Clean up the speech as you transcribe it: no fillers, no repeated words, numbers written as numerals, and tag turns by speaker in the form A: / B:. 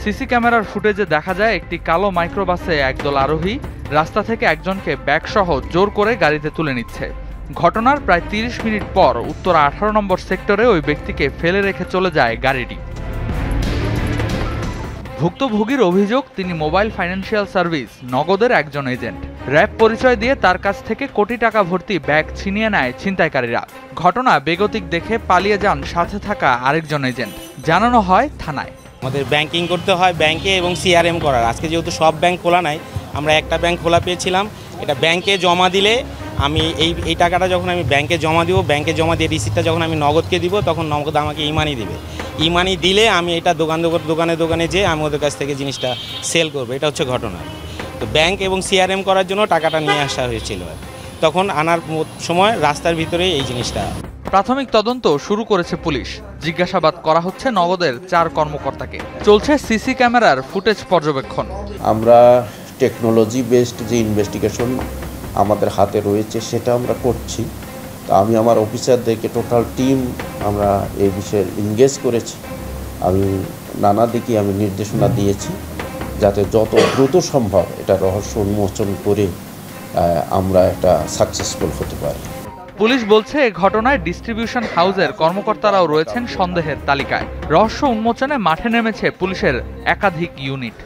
A: CC ক্যামেরার ফুটেজে দেখা যায় একটি কালো মাইক্রোবাসে একদল আরোহী রাস্তা থেকে একজনকে ব্যাগসহ জোর করে গাড়িতে তুলে নিচ্ছে। ঘটনার প্রায় ৩০ মিনিট পর উত্তরা ১৮ নম্বর সেক্টরে ওই ব্যক্তিকে ফেলে রেখে চলে যায় গাড়িটি। ভুক্তভোগীর অভিযোগ, তিনি মোবাইল ফাইন্যান্সিয়াল সার্ভিস নগদের একজন এজেন্ট। র্যাব পরিচয় দিয়ে তার কাছ থেকে কোটি টাকা ভর্তি ব্যাগ ছিনিয়ে নেয় ছিনতাইকারীরা। ঘটনা বেগতিক দেখে পালিয়ে যান সাথে থাকা আরেকজন এজেন্ট। জানানো হয় থানায়।
B: আমাদের ব্যাংকিং করতে হয় ব্যাংকে এবং সিআরএম করার। আজকে যেহেতু সব ব্যাংক খোলা নাই, আমরা একটা ব্যাংক খোলা পেয়েছিলাম। এটা ব্যাংকে জমা দিলে আমি এই টাকাটা যখন আমি ব্যাংকে জমা দিব, ব্যাংকে জমা দিয়ে রিসিপ্টটা যখন আমি নগদকে দিব, তখন নগদ আমাকে ইমানি দিবে। ইমানি দিলে আমি এটা দোকানে যেয়ে আমি ওদের কাছ থেকে জিনিসটা সেল করবো। এটা হচ্ছে ঘটনা। তো ব্যাংক এবং সিআরএম করার জন্য টাকাটা নিয়ে আসা হয়েছিল। তখন আনার সময় রাস্তার ভিতরে এই জিনিসটা।
A: প্রাথমিক তদন্ত শুরু করেছে পুলিশ। জিজ্ঞাসাবাদ করা হচ্ছে নগদের ৪ কর্মকর্তাকে। চলছে সিসি ক্যামেরার ফুটেজ পর্যবেক্ষণ।
C: আমরা টেকনোলজি বেসড যে ইনভেস্টিগেশন আমাদের হাতে রয়েছে সেটা আমরা করছি। তো আমি আমার অফিসারদেরকে টোটাল টিম আমরা এই বিষয়ে এনগেজ করেছি। আমি নানা দিকে আমি নির্দেশনা দিয়েছি যাতে যত দ্রুত সম্ভব এটা রহস্য উন্মোচন করে আমরা একটা সাকসেসফুল হতে পারি।
A: পুলিশ বলছে এ ঘটনায় ডিস্ট্রিবিউশন হাউসের কর্মকর্তারাও রয়েছেন সন্দেহের তালিকায়। রহস্য উন্মোচনে মাঠে নেমেছে পুলিশের একাধিক ইউনিট।